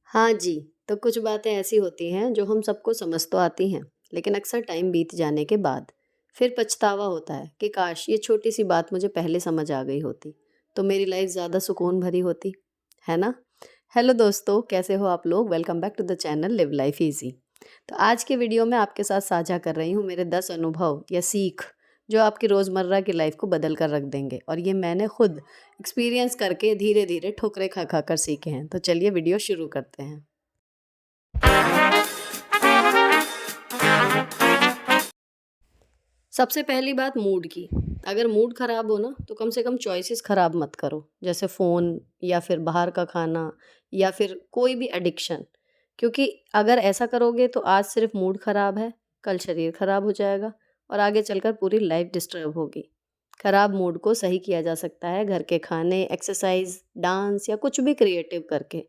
हाँ जी, तो कुछ बातें ऐसी होती हैं जो हम सबको समझ तो आती हैं, लेकिन अक्सर टाइम बीत जाने के बाद फिर पछतावा होता है कि काश ये छोटी-सी बात मुझे पहले समझ आ गई होती, तो मेरी लाइफ़ ज़्यादा सुकून भरी होती, है ना? हेलो दोस्तों, कैसे हो आप लोग? Welcome back to the channel live life easy. तो आज के वीडियो में आपके साथ साझा कर रही हूँ मेरे 10 अनुभव या सीख, जो आपकी रोज़मर्रा की लाइफ़ को बदल कर रख देंगे और ये मैंने खुद एक्सपीरियंस करके धीरे-धीरे ठोकरें खा-खा कर सीखे हैं। तो चलिए वीडियो शुरू करते हैं। सबसे पहली बात मूड की। अगर मूड ख़राब हो ना तो कम से कम चॉइसेस ख़राब मत करो। जैसे फ़ोन या फिर बाहर का खाना या फिर कोई भी एडिक्शन। क्योंकि अगर ऐसा करोगे तो आज सिर्फ़ मूड ख़राब है, कल शरीर ख़राब हो जाएगा और आगे चलकर पूरी लाइफ़ डिस्टर्ब होगी। ख़राब मूड को सही किया जा सकता है घर के खाने, एक्सरसाइज़, डांस या कुछ भी क्रिएटिव करके।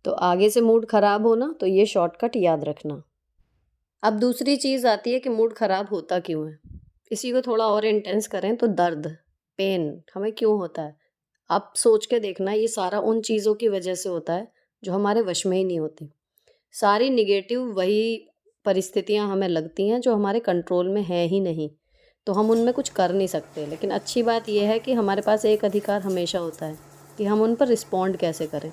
तो आगे से मूड ख़राब हो ना तो ये शॉर्टकट याद रखना। अब दूसरी चीज़ आती है कि मूड ख़राब होता क्यों है? इसी को थोड़ा और इंटेंस करें तो दर्द, पेन हमें क्यों होता है? आप सोच के देखना ये सारा उन चीज़ों की वजह से होता है जो हमारे वश में ही नहीं होती। सारी नेगेटिव वही परिस्थितियाँ हमें लगती हैं जो हमारे कंट्रोल में है ही नहीं। तो हम उनमें कुछ कर नहीं सकते। लेकिन अच्छी बात ये है कि हमारे पास एक अधिकार हमेशा होता है कि हम उन पर रिस्पॉन्ड कैसे करें।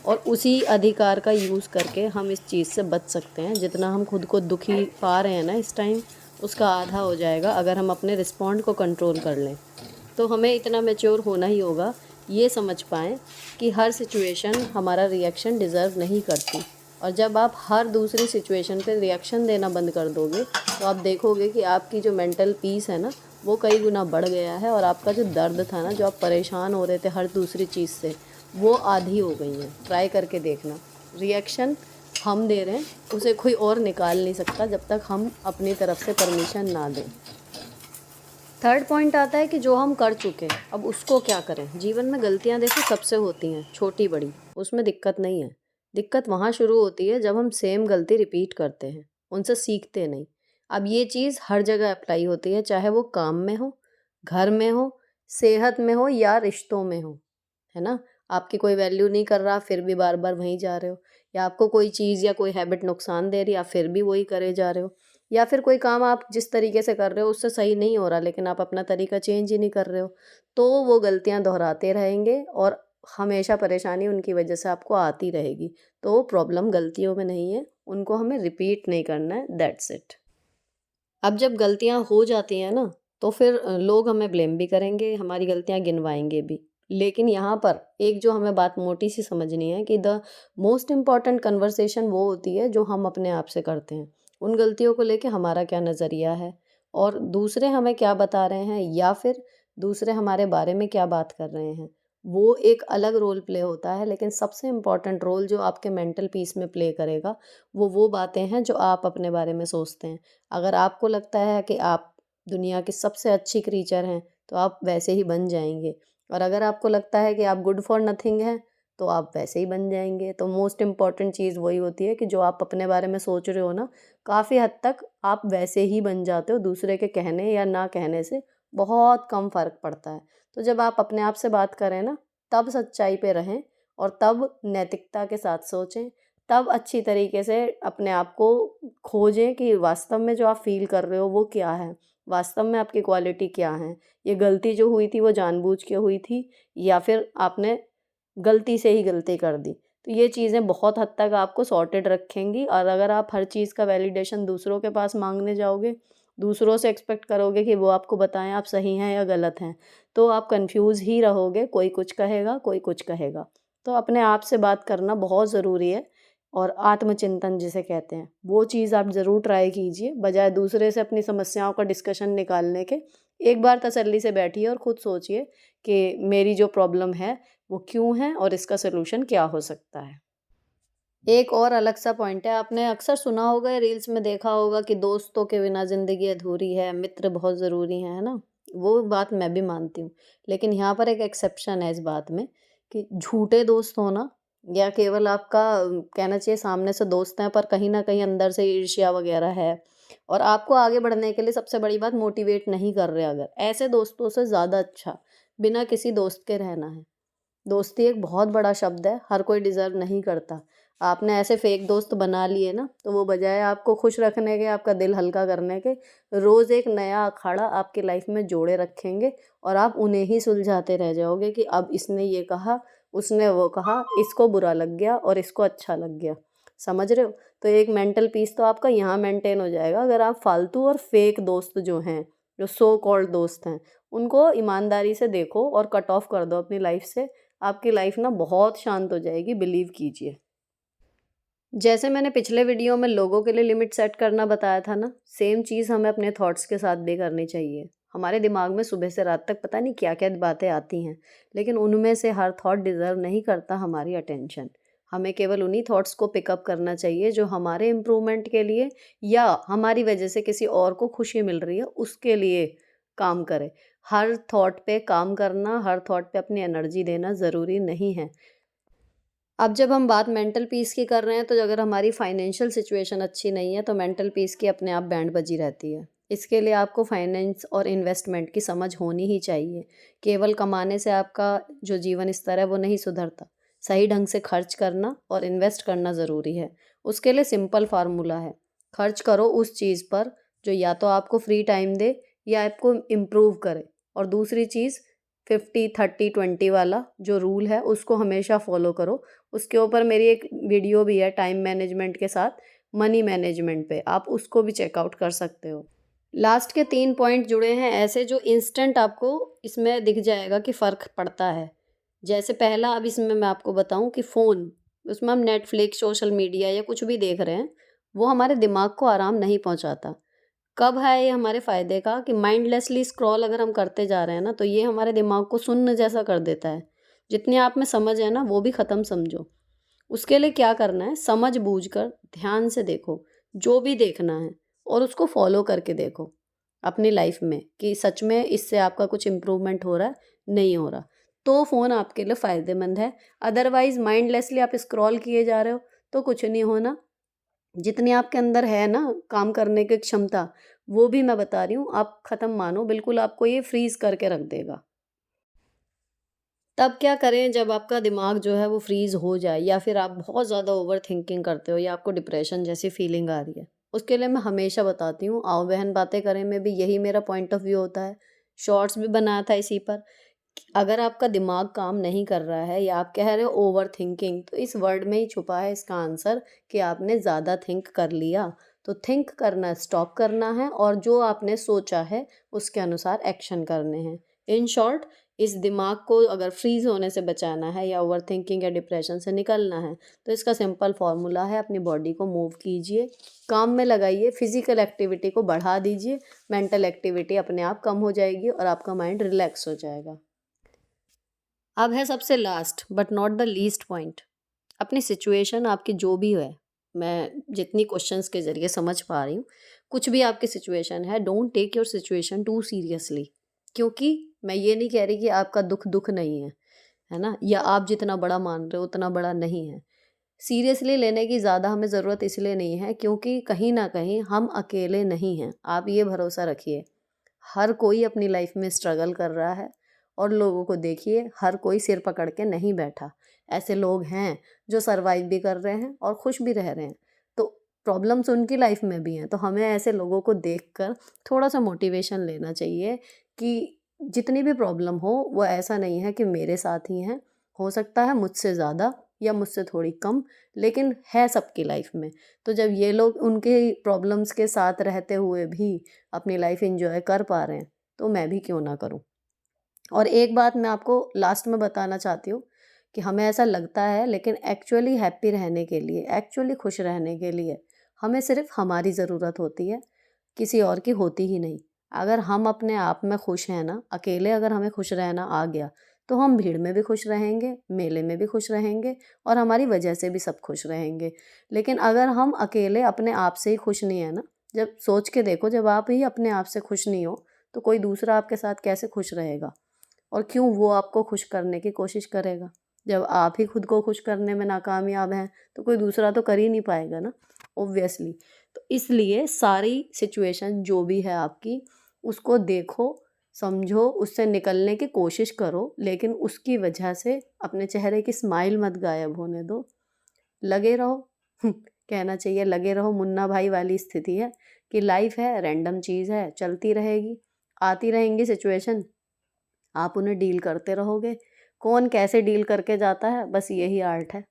और उसी अधिकार का यूज़ करके हम इस चीज़ से बच सकते हैं। जितना हम खुद को दुखी पा रहे हैं ना इस टाइम, उसका आधा हो जाएगा अगर हम अपने रिस्पॉन्ड को कंट्रोल कर लें। तो हमें इतना मैच्योर होना ही होगा, ये समझ पाएँ कि हर सिचुएशन हमारा रिएक्शन डिज़र्व नहीं करती। और जब आप हर दूसरी सिचुएशन पे रिएक्शन देना बंद कर दोगे, तो आप देखोगे कि आपकी जो मेंटल पीस है ना, वो कई गुना बढ़ गया है और आपका जो दर्द था ना, जो आप परेशान हो रहे थे हर दूसरी चीज़ से, वो आधी हो गई हैं। ट्राई करके देखना। रिएक्शन हम दे रहे हैं, उसे कोई और निकाल नहीं सकता जब तक हम अपनी तरफ से परमिशन ना दें। थर्ड पॉइंट आता है कि जो हम कर चुके हैं अब उसको क्या करें। जीवन में गलतियां देखो सबसे होती हैं, छोटी बड़ी, उसमें दिक्कत नहीं है। दिक्कत वहाँ शुरू होती है जब हम सेम गलती रिपीट करते हैं, उनसे सीखते नहीं। अब ये चीज़ हर जगह अप्लाई होती है, चाहे वो काम में हो, घर में हो, सेहत में हो या रिश्तों में हो, है ना? आपकी कोई वैल्यू नहीं कर रहा फिर भी बार बार वहीं जा रहे हो, या आपको कोई चीज़ या कोई हैबिट नुकसान दे रही है आप फिर भी वही करे जा रहे हो, या फिर कोई काम आप जिस तरीके से कर रहे हो उससे सही नहीं हो रहा लेकिन आप अपना तरीका चेंज ही नहीं कर रहे हो, तो वो गलतियाँ दोहराते रहेंगे और हमेशा परेशानी उनकी वजह से आपको आती रहेगी। तो प्रॉब्लम गलतियों में नहीं है, उनको हमें रिपीट नहीं करना है, दैट्स इट। अब जब गलतियाँ हो जाती हैं ना, तो फिर लोग हमें ब्लेम भी करेंगे, हमारी गलतियाँ गिनवाएँगे भी। लेकिन यहाँ पर एक जो हमें बात मोटी-सी समझनी है कि द मोस्ट इम्पोर्टेंट कन्वर्सेशन वो होती है जो हम अपने आप से करते हैं। उन गलतियों को लेके हमारा क्या नज़रिया है और दूसरे हमें क्या बता रहे हैं या फिर दूसरे हमारे बारे में क्या बात कर रहे हैं। वो एक अलग रोल प्ले होता है, लेकिन सबसे इम्पोर्टेंट रोल जो आपके मेंटल पीस में प्ले करेगा, वो बातें हैं जो आप अपने बारे में सोचते हैं। अगर आपको लगता है कि आप दुनिया की सबसे अच्छी क्रीचर हैं, तो आप वैसे ही बन जाएँगे और अगर आपको लगता है कि आप गुड फॉर नथिंग हैं, तो आप वैसे ही बन जाएँगे। तो मोस्ट इम्पोर्टेंट चीज़ वही होती है कि जो आप अपने बारे में सोच रहे हो ना, काफ़ी हद तक आप वैसे ही बन जाते हो, दूसरे के कहने या ना कहने से बहुत कम फ़र्क पड़ता है। तो जब आप अपने आप से बात करें ना, तब सच्चाई पे रहें और तब नैतिकता के साथ सोचें, तब अच्छी तरीके से अपने आप को खोजें कि वास्तव में जो आप फ़ील कर रहे हो वो क्या है? वास्तव में आपकी क्वालिटी क्या है? ये गलती जो हुई थी वो जानबूझ के हुई थी या फिर आपने गलती से ही गलती कर दी? तो ये चीज़ें बहुत हद तक आपको सॉर्टेड रखेंगी और अगर आप हर चीज़ का वैलिडेशन दूसरों के पास माँगने जाओगे, दूसरों से एक्सपेक्ट करोगे कि वो आपको बताएँ आप सही हैं या गलत हैं, तो आप कन्फ्यूज़ ही रहोगे, कोई कुछ कहेगा, कोई कुछ कहेगा। तो अपने आप से बात करना बहुत ज़रूरी है और आत्मचिंतन जिसे कहते हैं, वो चीज़ आप ज़रूर ट्राई कीजिए, बजाय दूसरे से अपनी समस्याओं का डिस्कशन निकालने के। एक बार तसल्ली से बैठिए और खुद सोचिए कि मेरी जो प्रॉब्लम है, वो क्यों है और इसका सॉल्यूशन क्या हो सकता है। एक और अलग सा पॉइंट है, आपने अक्सर सुना होगा या रील्स में देखा होगा कि दोस्तों के बिना ज़िंदगी अधूरी है, मित्र बहुत ज़रूरी हैं, है ना? वो बात मैं भी मानती हूँ। लेकिन यहाँ पर एक एक्सेप्शन है इस बात में कि झूठे दोस्त होना या केवल आपका कहना चाहिए सामने से दोस्त हैं पर कहीं न कहीं अंदर से ईर्ष्या वग़ैरह है और आपको आगे बढ़ने के लिए सबसे बड़ी बात मोटिवेट नहीं कर रहे अगर, ऐसे दोस्तों से ज़्यादा अच्छा बिना किसी दोस्त के रहना है। दोस्ती एक बहुत बड़ा शब्द है, हर कोई डिज़र्व नहीं करता। आपने ऐसे फेक दोस्त बना लिए ना, तो वो बजाय आपको खुश रखने के, आपका दिल हल्का करने के, रोज़ एक नया अखाड़ा आपकी लाइफ में जोड़े रखेंगे और आप उन्हें ही सुलझाते रह जाओगे कि अब इसने ये कहा, उसने वो कहा, इसको बुरा लग गया और इसको अच्छा लग गया। समझ रहे हो? तो एक मेंटल पीस तो आपका यहाँ मेंटेन हो जाएगा अगर आप फालतू और फेक दोस्त जो हैं, जो सो कॉल्ड दोस्त हैं, उनको ईमानदारी से देखो और कट ऑफ कर दो अपनी लाइफ से। आपकी लाइफ ना बहुत शांत हो जाएगी, बिलीव कीजिए। जैसे मैंने पिछले वीडियो में लोगों के लिए लिमिट सेट करना बताया था ना, सेम चीज़ हमें अपने थॉट्स के साथ भी करनी चाहिए। हमारे दिमाग में सुबह से रात तक पता नहीं क्या-क्या बातें आती हैं, लेकिन उनमें से हर थॉट डिज़र्व नहीं करता हमारी अटेंशन। हमें केवल उन्हीं थॉट्स को पिकअप करना चाहिए जो हमारे इम्प्रूवमेंट के लिए या हमारी वजह से किसी और को खुशी मिल रही है, उसके लिए काम करे। हर थॉट पे काम करना, हर थॉट पे अपनी एनर्जी देना ज़रूरी नहीं है। अब जब हम बात मेंटल पीस की कर रहे हैं, तो अगर हमारी फाइनेंशियल सिचुएशन अच्छी नहीं है, तो मेंटल पीस की अपने आप बैंड बजी रहती है। इसके लिए आपको फाइनेंस और इन्वेस्टमेंट की समझ होनी ही चाहिए। केवल कमाने से आपका जो जीवन स्तर है वो नहीं सुधरता। सही ढंग से खर्च करना और इन्वेस्ट करना ज़रूरी है। उसके लिए सिंपल फार्मूला है, खर्च करो उस चीज़ पर जो या तो आपको फ्री टाइम दे या आपको इम्प्रूव करे। और दूसरी चीज़, 50-30-20 वाला जो रूल है उसको हमेशा फॉलो करो। उसके ऊपर मेरी एक वीडियो भी है टाइम मैनेजमेंट के साथ मनी मैनेजमेंट पे, आप उसको भी चेकआउट कर सकते हो। लास्ट के 3 पॉइंट जुड़े हैं ऐसे जो इंस्टेंट आपको इसमें दिख जाएगा कि फ़र्क पड़ता है। जैसे पहला, अब इसमें मैं आपको बताऊँ कि फ़ोन, उसमें हम नेटफ्लिक्स, सोशल मीडिया या कुछ भी देख रहे हैं, वो हमारे दिमाग को आराम नहीं पहुँचाता। कब है ये हमारे फ़ायदे का कि माइंडलेसली स्क्रॉल अगर हम करते जा रहे हैं ना, तो ये हमारे दिमाग को सुन्न जैसा कर देता है। जितनी आप में समझ है ना, वो भी ख़त्म समझो। उसके लिए क्या करना है, समझ-बूझ कर ध्यान से देखो, जो भी देखना है और उसको फ़ॉलो करके देखो अपनी लाइफ़ में कि सच में इससे आपका कुछ इम्प्रूवमेंट हो रहा है, नहीं हो रहा। तो फ़ोन आपके लिए फ़ायदेमंद है, अदरवाइज़ माइंडलेसली आप स्क्रॉल किए जा रहे हो, तो कुछ नहीं होना। जितनी आपके अंदर है ना काम करने की क्षमता, वो भी मैं बता रही हूँ, आप ख़त्म मानो, बिल्कुल आपको ये फ्रीज़ करके रख देगा। तब क्या करें जब आपका दिमाग जो है वो फ्रीज़ हो जाए या फिर आप बहुत ज़्यादा ओवरथिंकिंग करते हो या आपको डिप्रेशन जैसी फीलिंग आ रही है? उसके लिए मैं हमेशा बताती हूँ, आओ बहन बातें करें में भी यही मेरा पॉइंट ऑफ व्यू होता है। शॉर्ट्स भी बनाया था इसी पर। अगर आपका दिमाग काम नहीं कर रहा है या आप कह रहे हो ओवरथिंकिंग, तो इस वर्ड में ही छुपा है इसका आंसर कि आपने ज़्यादा थिंक कर लिया। तो थिंक करना स्टॉप करना है और जो आपने सोचा है उसके अनुसार एक्शन करने हैं। इन शॉर्ट, इस दिमाग को अगर फ्रीज़ होने से बचाना है या ओवरथिंकिंग या डिप्रेशन से निकलना है, तो इसका सिंपल फ़ॉर्मूला है, अपनी बॉडी को मूव कीजिए, काम में लगाइए, फिज़िकल एक्टिविटी को बढ़ा दीजिए, मेंटल एक्टिविटी अपने आप कम हो जाएगी और आपका माइंड रिलैक्स हो जाएगा। अब है सबसे last but not the least point, अपनी सिचुएशन आपकी जो भी है, मैं जितनी क्वेश्चंस के ज़रिए समझ पा रही हूँ, कुछ भी आपकी सिचुएशन है, don't take your situation too seriously. क्योंकि मैं ये नहीं कह रही कि आपका दुःख दुःख नहीं है ना? या आप जितना बड़ा मान रहे हो उतना बड़ा नहीं है। सीरियसली लेने की ज़्यादा हमें ज़रूरत इसलिए नहीं है क्योंकि कहीं न कहीं हम अकेले नहीं हैं, आप ये भरोसा रखिए। हर कोई अपनी लाइफ में स्ट्रगल कर रहा है और लोगों को देखिए, हर कोई सिर पकड़ के नहीं बैठा। ऐसे लोग हैं जो सर्वाइव भी कर रहे हैं और खुश भी रह रहे हैं। तो प्रॉब्लम्स उनकी लाइफ में भी हैं, तो हमें ऐसे लोगों को देखकर थोड़ा-सा मोटिवेशन लेना चाहिए कि जितनी भी प्रॉब्लम हो, वो ऐसा नहीं है कि मेरे साथ ही हैं। हो सकता है मुझसे ज़्यादा या मुझसे थोड़ी कम, लेकिन है सबकी लाइफ में। तो जब ये लोग उनके प्रॉब्लम्स के साथ रहते हुए भी अपनी लाइफ एंजॉय कर पा रहे हैं, तो मैं भी क्यों ना करूं। और एक बात मैं आपको लास्ट में बताना चाहती हूँ कि हमें ऐसा लगता है, लेकिन एक्चुअली हैप्पी रहने के लिए, एक्चुअली खुश रहने के लिए हमें सिर्फ हमारी ज़रूरत होती है, किसी और की होती ही नहीं। अगर हम अपने आप में खुश हैं ना, अकेले अगर हमें खुश रहना आ गया, तो हम भीड़ में भी खुश रहेंगे, मेले में भी खुश रहेंगे और हमारी वजह से भी सब खुश रहेंगे। लेकिन अगर हम अकेले अपने आप से ही खुश नहीं है ना, जब सोच के देखो, जब आप ही अपने आप से खुश नहीं हो, तो कोई दूसरा आपके साथ कैसे खुश रहेगा? और क्यों वो आपको खुश करने की कोशिश करेगा? जब आप ही खुद को खुश करने में नाकामयाब हैं, तो कोई दूसरा तो कर ही नहीं पाएगा ना, ऑब्वियसली। तो इसलिए सारी सिचुएशन जो भी है आपकी, उसको देखो, समझो, उससे निकलने की कोशिश करो, लेकिन उसकी वजह से अपने चेहरे की स्माइल मत गायब होने दो। लगे रहो। कहना चाहिए लगे रहो मुन्ना भाई वाली स्थिति है कि लाइफ है, रैंडम चीज़ है, चलती रहेगी, आती रहेंगी सिचुएशन, आप उन्हें डील करते रहोगे। कौन कैसे डील करके जाता है, बस यही आर्ट है।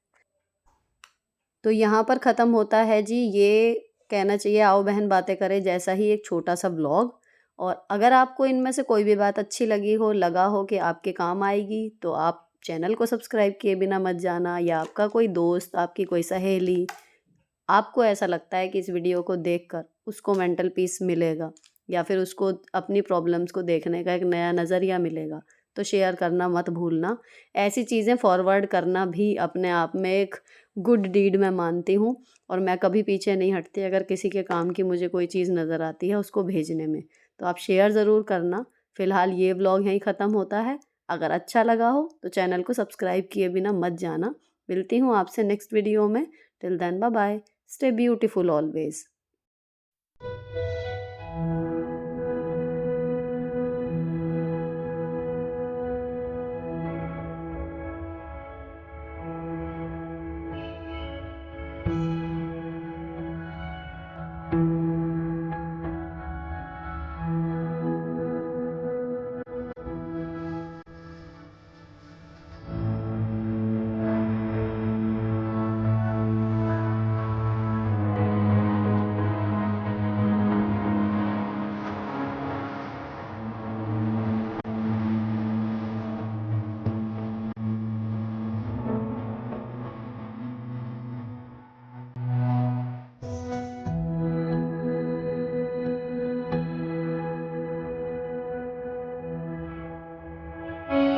तो यहाँ पर ख़त्म होता है जी ये, कहना चाहिए आओ बहन बातें करें जैसा ही एक छोटा सा व्लॉग। और अगर आपको इनमें से कोई भी बात अच्छी लगी हो, लगा हो कि आपके काम आएगी, तो आप चैनल को सब्सक्राइब किए बिना मत जाना। या आपका कोई दोस्त, आपकी कोई सहेली, आपको ऐसा लगता है कि इस वीडियो को देखकर उसको मेंटल पीस मिलेगा या फिर उसको अपनी प्रॉब्लम्स को देखने का एक नया नज़रिया मिलेगा, तो शेयर करना मत भूलना। ऐसी चीज़ें फॉरवर्ड करना भी अपने आप में एक गुड डीड मैं मानती हूँ, और मैं कभी पीछे नहीं हटती अगर किसी के काम की मुझे कोई चीज़ नज़र आती है उसको भेजने में। तो आप शेयर ज़रूर करना। फ़िलहाल ये व्लॉग यहीं ख़त्म होता है। अगर अच्छा लगा हो तो चैनल को सब्सक्राइब किए बिना मत जाना। मिलती हूँ आपसे नेक्स्ट वीडियो में। Till then bye bye. Stay beautiful always.